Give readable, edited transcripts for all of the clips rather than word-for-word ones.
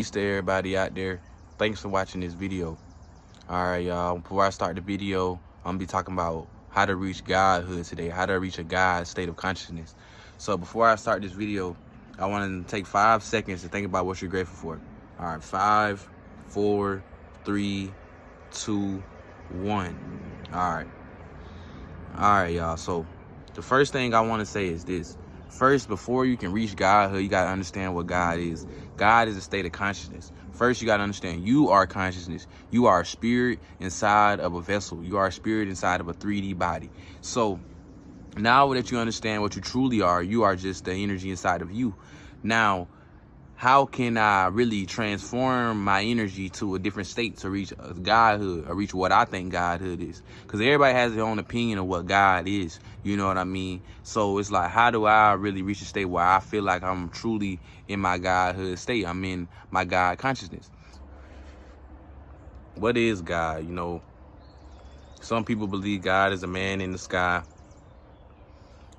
Peace to everybody out there. Thanks for watching this video. Alright, y'all. Before I start the video, I'm gonna be talking about how to reach Godhood today, how to reach a God state of consciousness. So before I start this video, I want to take 5 seconds to think about what you're grateful for. Alright, 5, 4, 3, 2, 1. Alright, y'all. So the first thing I want to say is this. First, before you can reach Godhood, you got to understand what God is. God is a state of consciousness. First, you got to understand you are consciousness. You are a spirit inside of a vessel. You are a spirit inside of a 3D body. So now that you understand what you truly are, you are just the energy inside of you. Now, how can I really transform my energy to a different state to reach Godhood, or reach what I think Godhood is? Because everybody has their own opinion of what God is. You know what I mean? So it's like, how do I really reach a state where I feel like I'm truly in my Godhood state? I'm in my God consciousness. What is God? You know, some people believe God is a man in the sky.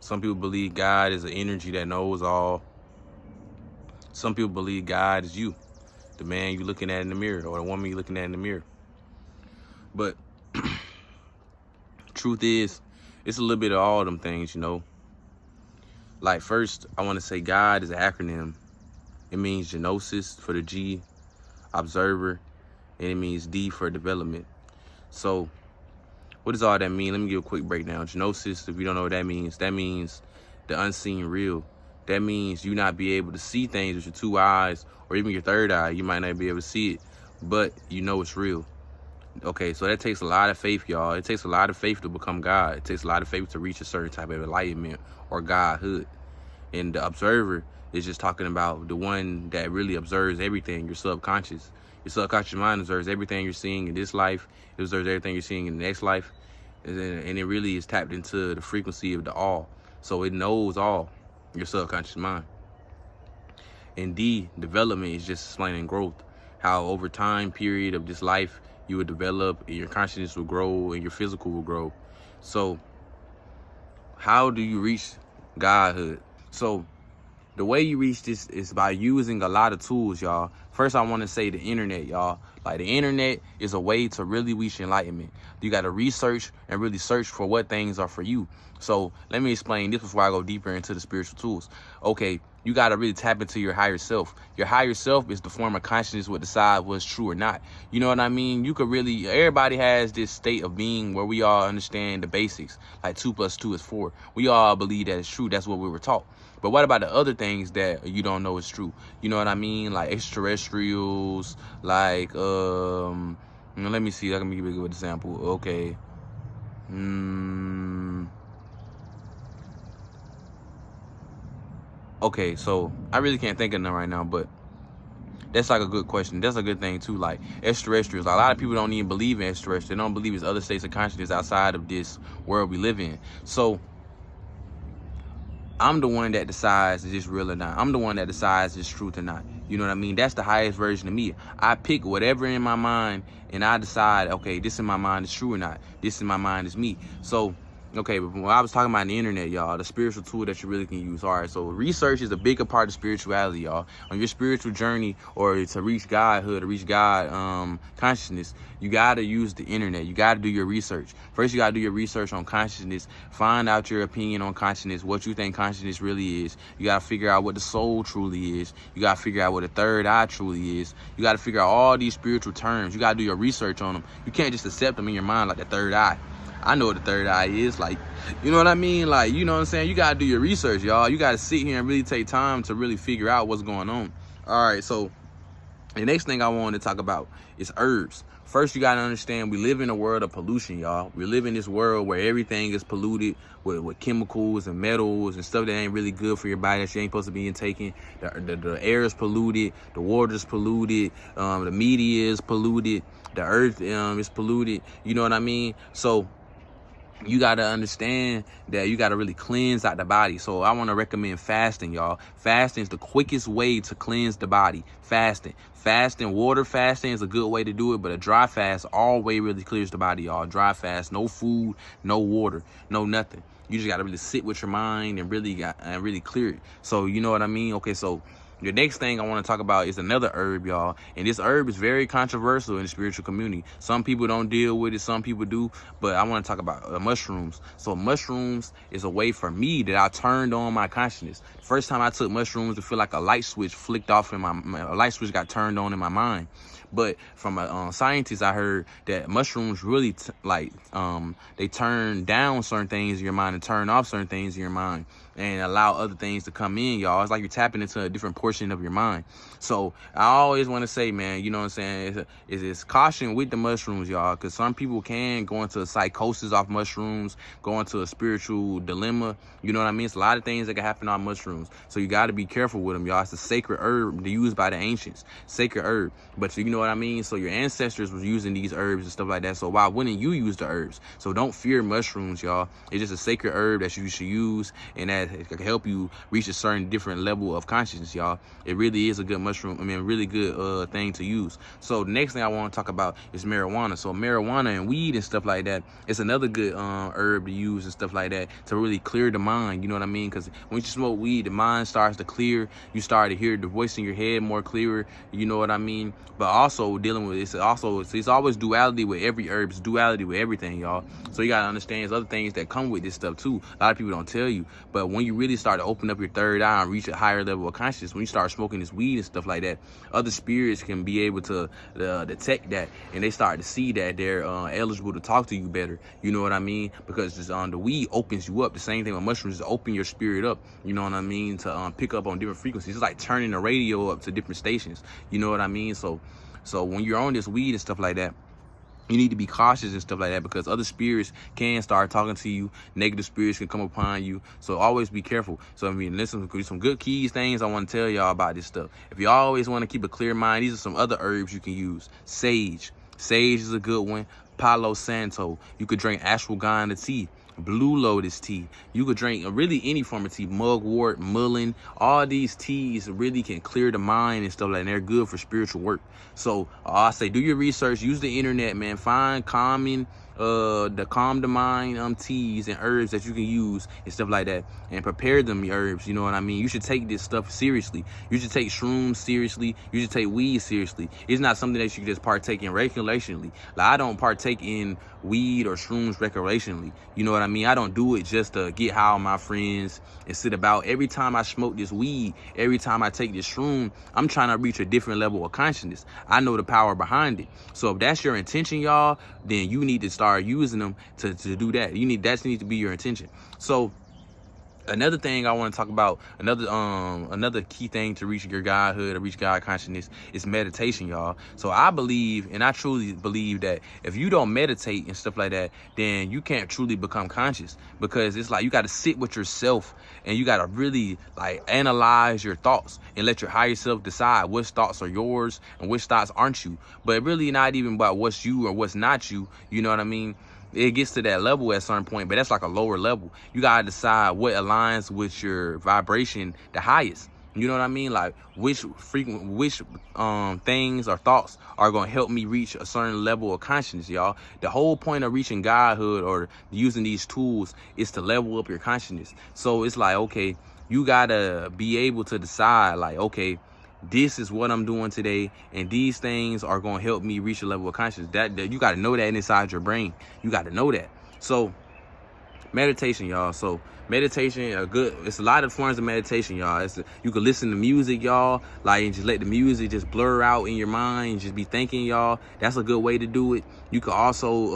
Some people believe God is an energy that knows all. Some people believe God is you, the man you're looking at in the mirror, or the woman you're looking at in the mirror. But truth is, it's a little bit of all them things, you know. Like, first, I want to say God is an acronym. It means Gnosis for the G, observer, and it means D for development. So what does all that mean? Let me give a quick breakdown. Gnosis, if you don't know what that means the unseen real. That means you not be able to see things with your 2 eyes, or even your 3rd eye. You might not be able to see it, but you know it's real. Okay, so that takes a lot of faith, y'all. It takes a lot of faith to become God. It takes a lot of faith to reach a certain type of enlightenment or Godhood. And the observer is just talking about the one that really observes everything, your subconscious. Your subconscious mind observes everything you're seeing in this life. It observes everything you're seeing in the next life. And it really is tapped into the frequency of the all. So it knows all, your subconscious mind. And D, development, is just explaining growth. How over time period of this life, you will develop, and your consciousness will grow, and your physical will grow. So how do you reach Godhood? So the way you reach this is by using a lot of tools, y'all. First, I want to say the internet, y'all. Like, the internet is a way to really reach enlightenment. You got to research and really search for what things are for you. So let me explain this before I go deeper into the spiritual tools. Okay, you got to really tap into your higher self. Your higher self is the form of consciousness will decide what's true or not. You know what I mean? You could really, everybody has this state of being where we all understand the basics. Like 2 + 2 is 4. We all believe that it's true. That's what we were taught. But what about the other things that you don't know is true? You know what I mean? Like extraterrestrials, like, let me see. Let me give you a good example. Okay. Okay, so I really can't think of them right now, but that's like a good question. That's a good thing too. Like extraterrestrials, a lot of people don't even believe in extraterrestrials. They don't believe it's other states of consciousness outside of this world we live in. So I'm the one that decides is this real or not. I'm the one that decides it's truth or not. You know what I mean? That's the highest version of me. I pick whatever in my mind, and I decide, okay, this in my mind is true or not. This in my mind is me. So, okay, but when I was talking about the internet, y'all, the spiritual tool that you really can use. All right, so research is a bigger part of spirituality, y'all. On your spiritual journey, or to reach Godhood, to reach God consciousness, you got to use the internet. You got to do your research. First, you got to do your research on consciousness. Find out your opinion on consciousness, what you think consciousness really is. You got to figure out what the soul truly is. You got to figure out what the 3rd eye truly is. You got to figure out all these spiritual terms. You got to do your research on them. You can't just accept them in your mind like the 3rd eye. I know what the 3rd eye is. Like, you know what I mean? Like, you know what I'm saying? You got to do your research, y'all. You got to sit here and really take time to really figure out what's going on. All right, so the next thing I wanted to talk about is herbs. First, you got to understand we live in a world of pollution, y'all. We live in this world where everything is polluted with chemicals and metals and stuff that ain't really good for your body, that you ain't supposed to be intaking. The air is polluted. The water is polluted. The media is polluted. The earth is polluted. You know what I mean? So you got to understand that you got to really cleanse out the body. So I want to recommend fasting, y'all. Fasting is the quickest way to cleanse the body. Fasting, water fasting is a good way to do it, but a dry fast always really clears the body, y'all. Dry fast, no food, no water, no nothing. You just got to really sit with your mind and really clear it. So you know what I mean? Okay, so The next thing I want to talk about is another herb, y'all. And this herb is very controversial in the spiritual community. Some people don't deal with it, some people do. But I want to talk about mushrooms. So mushrooms is a way for me that I turned on my consciousness. First time I took mushrooms, it feel like a light switch flicked off in a light switch got turned on in my mind. But from a scientist, I heard that mushrooms really they turn down certain things in your mind and turn off certain things in your mind and allow other things to come in, y'all. It's like you're tapping into a different portion of your mind. So I always want to say, man, you know what I'm saying, it's caution with the mushrooms, y'all, because some people can go into a psychosis off mushrooms, go into a spiritual dilemma. You know what I mean? It's a lot of things that can happen on mushrooms. So you got to be careful with them, y'all. It's a sacred herb used by the ancients, sacred herb. But you know what I mean? So your ancestors was using these herbs and stuff like that. So why wouldn't you use the herbs? So don't fear mushrooms, y'all. It's just a sacred herb that you should use, and that it can help you reach a certain different level of consciousness, y'all. It really is a good mushroom. I mean, really good thing to use. So the next thing I want to talk about is marijuana. So marijuana and weed and stuff like that, it's another good herb to use and stuff like that to really clear the mind. You know what I mean? Because when you smoke weed, the mind starts to clear. You start to hear the voice in your head more clearer. You know what I mean? But also dealing with it's always duality with every herb. It's duality with everything, y'all. So you gotta understand there's other things that come with this stuff too. A lot of people don't tell you. But when you really start to open up your third eye and reach a higher level of consciousness, when you start smoking this weed and stuff like that, other spirits can be able to detect that, and they start to see that they're eligible to talk to you better. You know what I mean? Because just, the weed opens you up. The same thing with mushrooms is open your spirit up. You know what I mean? To pick up on different frequencies. It's like turning the radio up to different stations. You know what I mean? So when you're on this weed and stuff like that, you need to be cautious and stuff like that, because other spirits can start talking to you. Negative spirits can come upon you. So always be careful. So I mean, listen, some good keys things I want to tell y'all about this stuff. If you always want to keep a clear mind, these are some other herbs you can use. Sage is a good one. Palo Santo. You could drink ashwagandha tea. Blue lotus tea. You could drink really any form of tea. Mugwort, mullein. All these teas really can clear the mind and stuff like that. And they're good for spiritual work. So I say do your research. Use the internet, man. Find calming, the calm the mind teas and herbs that you can use and stuff like that, and prepare them herbs. You know what I mean? You should take this stuff seriously. You should take shrooms seriously. You should take weed seriously. It's not something that you can just partake in recreationally. Like, I don't partake in weed or shrooms recreationally. You know what I mean? I don't do it just to get high on my friends and sit about. Every time I smoke this weed, every time I take this shroom, I'm trying to reach a different level of consciousness. I know the power behind it. So if that's your intention, y'all, then you need to start using them to do that. That needs to be your intention. So another thing I want to talk about, another key thing to reach your godhood or reach God consciousness is meditation, y'all. So I believe, and I truly believe, that if you don't meditate and stuff like that, then you can't truly become conscious, because it's like you got to sit with yourself and you got to really like analyze your thoughts and let your higher self decide which thoughts are yours and which thoughts aren't you. But really not even about what's you or what's not you. You know what I mean? It gets to that level at a certain point, but that's like a lower level. You gotta decide what aligns with your vibration the highest. You know what I mean? Like which things or thoughts are gonna help me reach a certain level of consciousness, y'all. The whole point of reaching godhood or using these tools is to level up your consciousness. So it's like, okay, you gotta be able to decide, like, okay, this is what I'm doing today, and these things are going to help me reach a level of consciousness. That you got to know that inside your brain. You got to know that. So meditation, y'all. So meditation, it's a lot of forms of meditation, y'all. You can listen to music, y'all, like, and just let the music just blur out in your mind and just be thinking, y'all. That's a good way to do it. You can also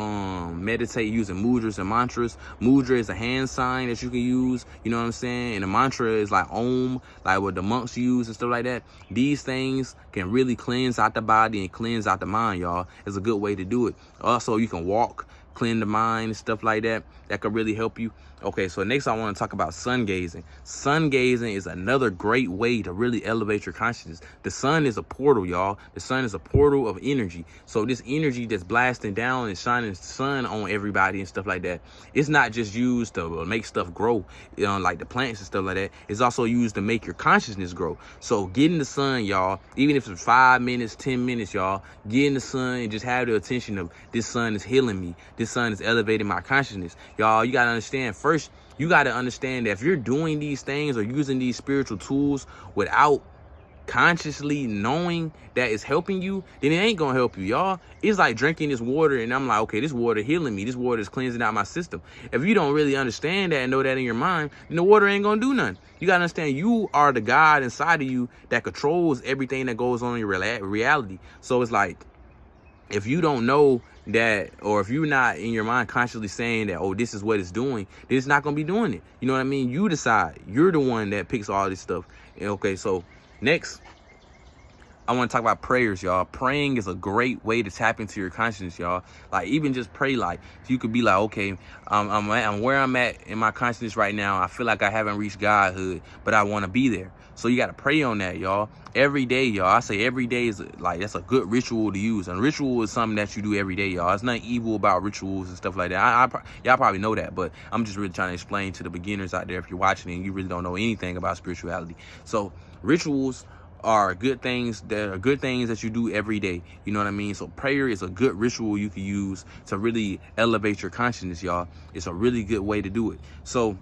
meditate using mudras and mantras. Mudra is a hand sign that you can use, you know what I'm saying? And a mantra is like Om, like what the monks use and stuff like that. These things can really cleanse out the body and cleanse out the mind, y'all. It's a good way to do it. Also, you can walk, clean the mind and stuff like that. That could really help you. Okay, so next I want to talk about sun gazing. Sun gazing is another great way to really elevate your consciousness. The sun is a portal, y'all. The sun is a portal of energy. So this energy that's blasting down and shining the sun on everybody and stuff like that, it's not just used to make stuff grow, like the plants and stuff like that. It's also used to make your consciousness grow. So get in the sun, y'all. Even if it's 5 minutes, 10 minutes, y'all, get in the sun and just have the attention of this sun is healing me. This sun is elevating my consciousness. Y'all, you got to understand, first, you got to understand that if you're doing these things or using these spiritual tools without consciously knowing that it's helping you, then it ain't gonna help you, y'all. It's like drinking this water and I'm like, okay, this water healing me. This water is cleansing out my system. If you don't really understand that and know that in your mind, then the water ain't gonna do nothing. You gotta understand you are the God inside of you that controls everything that goes on in your reality. So it's like, if you don't know that, or if you're not in your mind consciously saying that, oh, this is what it's doing, then it's not going to be doing it. You know what I mean? You decide. You're the one that picks all this stuff. And okay, so next, I want to talk about prayers, y'all. Praying is a great way to tap into your consciousness, y'all. Like, even just pray, like, you could be like, okay, I'm where I'm at in my consciousness right now. I feel like I haven't reached Godhood, but I want to be there. So you got to pray on that, y'all. Every day, y'all. I say every day is like, that's a good ritual to use. And ritual is something that you do every day, y'all. It's nothing evil about rituals and stuff like that. Y'all probably know that, but I'm just really trying to explain to the beginners out there, if you're watching and you really don't know anything about spirituality. So rituals are good things that you do every day. You know what I mean? So prayer is a good ritual you can use to really elevate your consciousness, y'all. It's a really good way to do it. So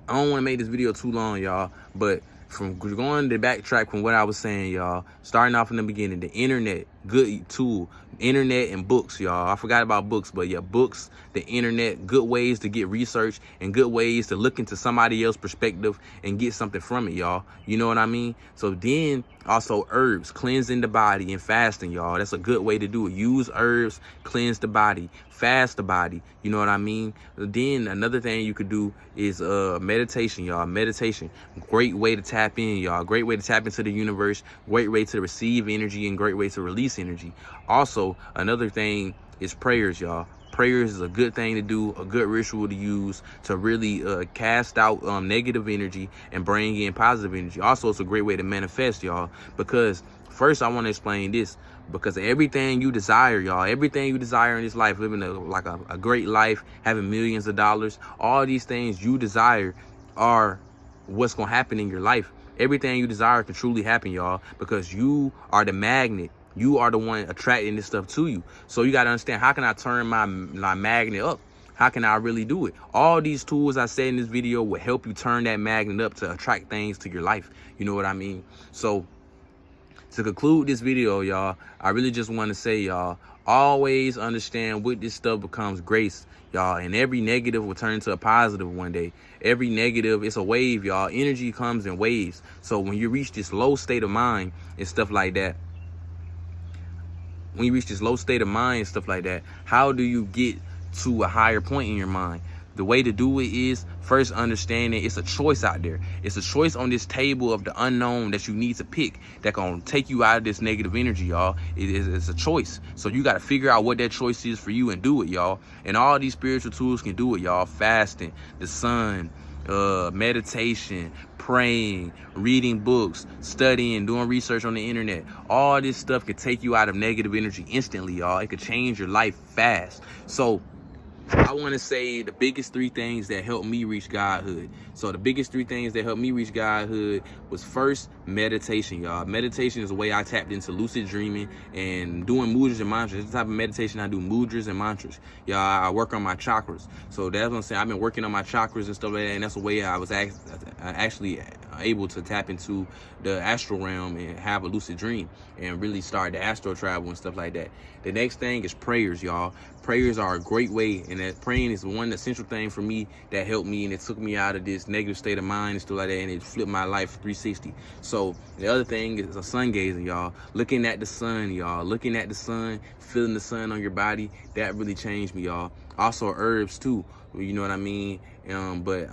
I don't want to make this video too long, y'all, but from going to backtrack from what I was saying, y'all, starting off in the beginning, the internet, good tool. Internet and books, y'all. I forgot about books, but yeah, books, the internet, good ways to get research and good ways to look into somebody else's perspective and get something from it, y'all. You know what I mean? So then also herbs, cleansing the body and fasting, y'all. That's a good way to do it. Use herbs, cleanse the body, fast the body. You know what I mean? Then another thing you could do is meditation, y'all. Meditation, great way to tap in, y'all. Great way to tap into the universe. Great way to receive energy and great way to release energy. Also, another thing is prayers, y'all. Prayers is a good thing to do, a good ritual to use to really cast out negative energy and bring in positive energy. Also, it's a great way to manifest, y'all, because first I want to explain this, because everything you desire, y'all, everything you desire in this life, living a great life, having millions of dollars, all these things you desire are what's going to happen in your life. Everything you desire can truly happen, y'all, because you are the magnet. You are the one attracting this stuff to you. So you got to understand, how can I turn my magnet up? How can I really do it? All these tools I said in this video will help you turn that magnet up to attract things to your life. You know what I mean? So to conclude this video, y'all, I really just want to say, y'all, always understand with this stuff becomes grace, y'all, and every negative will turn into a positive one day. Every negative, it's a wave, y'all. Energy comes in waves. So when you reach this low state of mind and stuff like that, when you reach this low state of mind and stuff like that, how do you get to a higher point in your mind? The way to do it is first understanding it's a choice out there. It's a choice on this table of the unknown that you need to pick that gonna take you out of this negative energy, y'all. It's a choice. So you got to figure out what that choice is for you and do it, y'all. And all these spiritual tools can do it, y'all. Fasting, the sun, meditation, praying, reading books, studying, doing research on the internet. All this stuff can take you out of negative energy instantly, y'all. It could change your life fast. So I want to say the biggest three things that helped me reach Godhood. So the biggest three things that helped me reach Godhood was first, meditation, y'all. Meditation is the way I tapped into lucid dreaming and doing mudras and mantras. This type of meditation I do, mudras and mantras. Y'all, I work on my chakras. So that's what I'm saying. I've been working on my chakras and stuff like that, and that's the way I was actually able to tap into the astral realm and have a lucid dream and really start the astral travel and stuff like that. The next thing is prayers, y'all. Prayers are a great way, and that praying is one essential thing for me that helped me, and it took me out of this negative state of mind and stuff like that, and it flipped my life 360. So the other thing is a sun gazing, y'all. Looking at the sun, y'all. Looking at the sun, feeling the sun on your body, that really changed me, y'all. Also herbs too. You know what I mean? But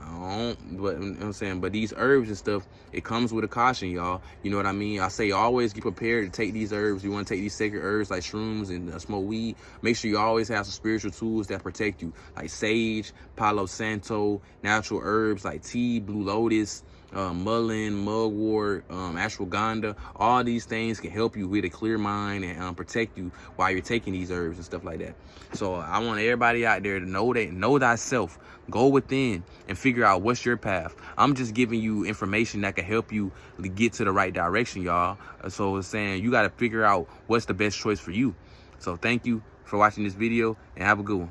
these herbs and stuff, it comes with a caution, y'all. You know what I mean? I say always get prepared to take these herbs. You want to take these sacred herbs like shrooms and smoke weed. Make sure you always have some spiritual tools that protect you, like sage, Palo Santo, natural herbs like tea, blue lotus, mullein, mugwort, ashwagandha. All these things can help you with a clear mind and protect you while you're taking these herbs and stuff like that. So I want everybody out there to know thyself. Go within and figure out what's your path. I'm just giving you information that can help you get to the right direction, y'all. So it's saying you got to figure out what's the best choice for you. So thank you for watching this video and have a good one.